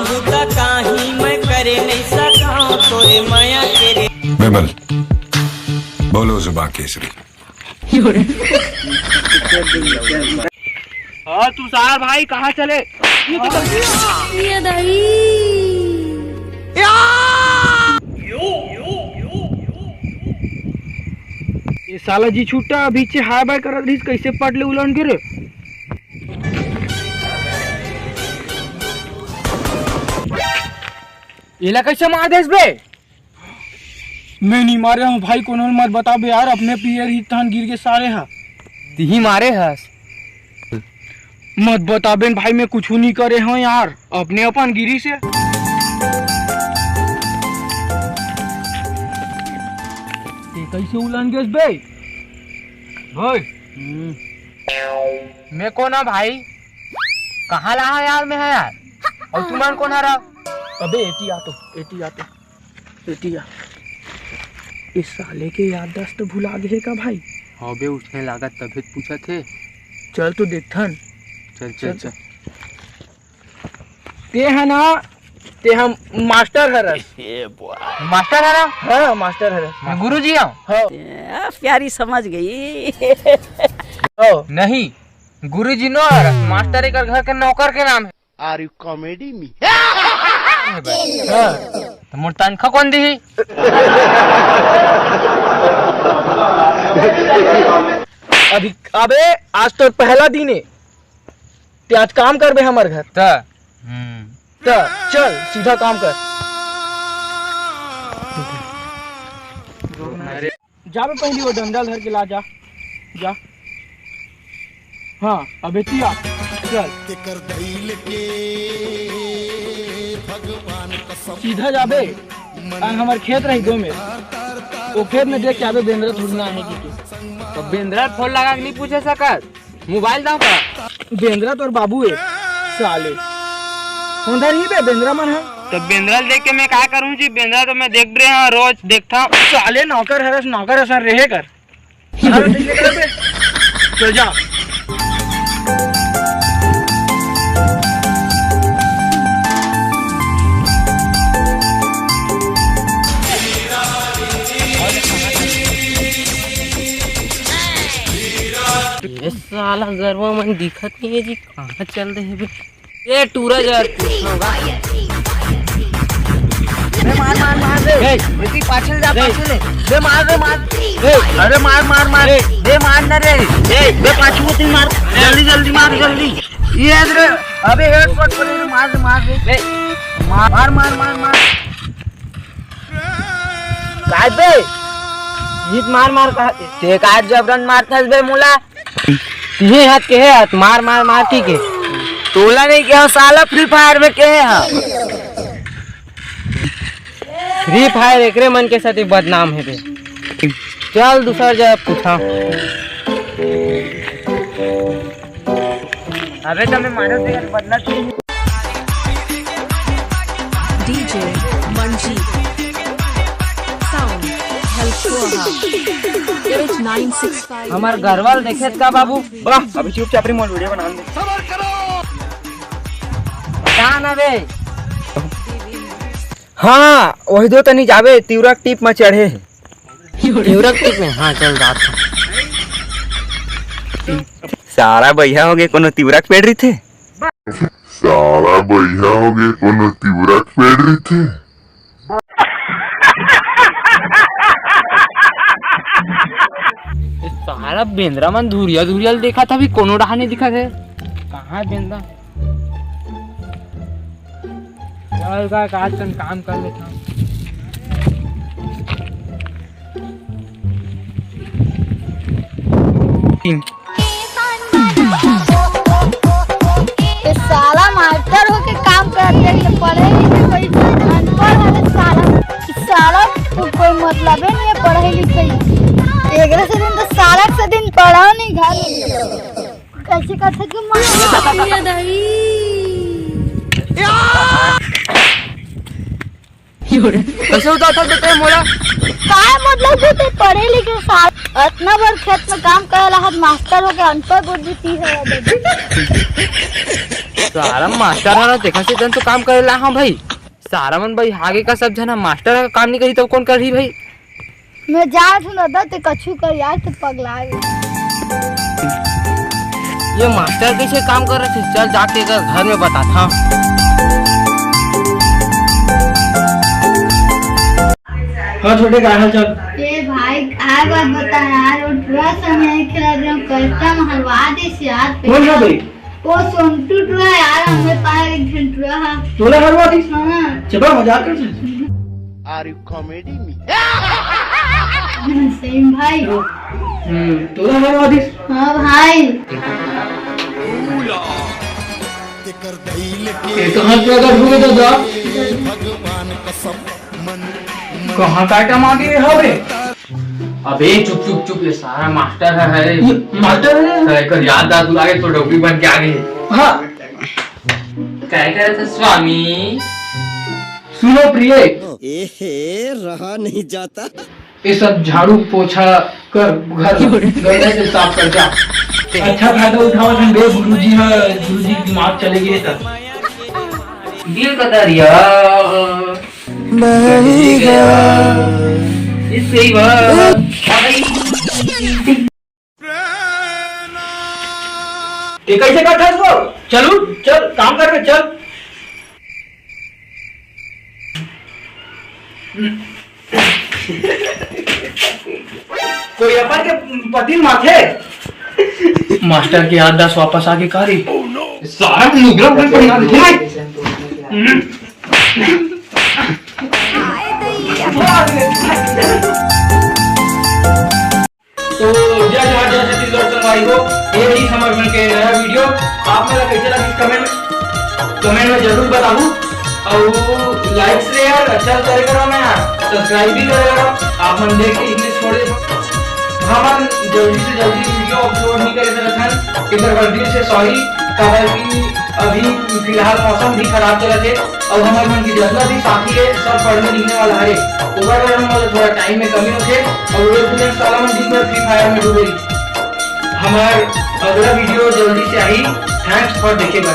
कहूँ त काही मैं करे नहीं सकाऊं तोरे माया के रे। विमल बोलो जुबान केसरी। हाँ तुषार भाई कहाँ चले? ये दही ये साला जी छूटा अभी से हाय बाय करत रहीस, कैसे पट ले उलन के रे? इला कैसे मार देस बे? मैं नहीं मारे हूँ भाई, कोनो मत बता बे यार, अपने पियर ही तहन गिर के सारे हा ही मारे हस। मत बता बेन भाई, मैं कुछ नहीं करे हूँ यार, अपने अपन गिरी से। कैसे उलन गेस बे भाई? मैं कौन है भाई? कहाँ रहा यार मैं है यार, और तुम कौन है रहा? अबे एटिया इस साले के याददाश्त तो भुला गए का भाई? हाँ बे उसने लागत तबियत पूछा थे। चल तो देखथन। चल ते है ना, ते हम मास्टर हरस। मास्टर हरा? हाँ मास्टर हरस, मैं गुरुजी हूँ। हाँ प्यारी समझ गई। नहीं गुरुजी नो हरस, मास्टर एक घर के नौकर के नाम है। Are you comedy me? तो मोर तनखा कौन दी? अभी अबे आज तो पहला दिन है, ते आज काम कर बे हमार घर। चल सीधा काम कर। जा बे पहली वो डंडल धर के ला जा। हाँ अबे तिया चल सीधा जाबे, हमारे खेत रही दो में, वो खेत में देख के आबे बेंद्रा थोड़ी ना है कि तो बेंद्रा फोन लगा के नहीं पूछे सकत, मोबाइल दाओ का। बेंद्रा तो बाबू है साले, उधर ही बे बेंद्रा मन है। तो बेंद्रा देख के मैं क्या करूँ जी? बेंद्रा तो मैं देख रहे हैं रोज देखता हूँ। साले नौकर हरस नौकर असर रहे कर। चल जा। ये साला गरवा मन दिखत नहीं है जी, कहाँ चल रहे हैं बे? ये टूरा जा मार रे, पाछल जा पाछल बे, मार अरे मार बे, मार ना रे बे, पाछू तीन मार, जल्दी मार ये रे। अबे हेड शॉट कर रे, मार बे, मार काय बे हित मार ते काय जबरन मारतस बे मुला? ये हाथ के हाथ मार ठीक है, तोला नहीं क्या साला? फ्री फायर में के है? फ्री फायर एकरे मन के साथ बदनाम है बे। चल दूसरा जगह पूछा। अबे तो मैं मानो बदला DJ Manjeet Sound Help 965 हमार घरवाल देखे का बाबू? अभी चुपचाप रिमोट वीडियो बना दे। कहाँ ना बे? हाँ वही दो तनी जावे, तिवरक टीप में चढ़े हैं। तिवरक टीप में? हाँ चल रात सारा भैया हो गए कोनो तिवरक पेड़ रही थे। सारा भैया हो गए कोनो तिवरक पेड़ रही थे। सारा बेंद्रा मन धुरिया देखा था, भी कोनो रहा नहीं दिखा थे। कहाँ है बेंद्रा? चल का काम कर लेता हूँ। साला मास्टर होके काम करते हैं, पढ़े लिखे कोई अनपढ़ है साला कोई मतलब ही नहीं है पढ़ाई लिखाई। एक से दिन तो सारा से दिन पढ़ा नहीं, घर कैसे कर कैसे उतार देते मोला? काय मतलब तू पढ़े लिखे साल इतना बार खेत में काम करे ला, मास्टर हो के अनपढ़ बुद्धि है। सारा मास्टर है ना देखा से तन तो काम करेला हाँ भाई। सारा मन भाई आगे का सब जना मास्टर का काम नहीं करी तो कौन कर रही भाई। मैं जा सुना था ते कछु कर यार तो पगला गई। ये मास्टर कैसे काम कर रहे थे, चल जाके घर में बताता। हाँ छोटे का हाल चाल। ए भाई काय बात बता यार, वो पूरा समय खेला रहे कैसा हलवा दे यार। कौन है भाई? वो सोनटू टुआ यार, हमें पाया एक घंटा है तोला हलवा दी। हाँ चलो मजाक कर। Are you comedy me? Same भाई। तोला हलवा दी। हाँ भाई ये तो हाथ पे अगर भूले तो जा कहाँ काटा मांगे हवे। अबे चुप चुप चुप, ये सारा मास्टर है। मास्टर है कर याद दादू लागे तो डॉक्टर बन के आगे। हाँ क्या कह रहे थे स्वामी? सुनो प्रिय, रहा नहीं जाता। ये सब झाड़ू पोछा कर घर गंदे से साफ कर जा। अच्छा फायदा उठाओ ठंडे गुरुजी है, गुरुजी दिमाग चले गए तब दिल का दरिया बह गया इससे ही ये कैसे करता है इसको? चलू चल काम कर चल। कोई अपन के पति माथे मास्टर की याददाश्त वापस आके कारी सारा मुद्रा पर पड़ा तो जय जवाहर जय छत्तीसगढ़ संगवारी हो। ये ही समर्पण के नया वीडियो आप मेरा कैसे लगा कमेंट में जरूर बताऊं और लाइक से यार अच्छा करे करो ना यार, सब्सक्राइब भी करे करो। आप मन देख के इंग्लिश छोड़ दे। हम जल्दी से जल्दी वीडियो अपलोड नहीं करे सकते इधर वर्दी से सॉरी, क्योंकि अभी फिलहाल मौसम भी खराब चला थे और हमारे मन की जितना भी साथी है सब पढ़ने लिखने वाला है। ओवरऑल हमारे थोड़ा टाइम में कमी होते और वो स्टूडेंट साला में दिन भर फ्री फायर में डूबे। हमारा अगला वीडियो जल्दी से आई। थैंक्स फॉर देखेगा।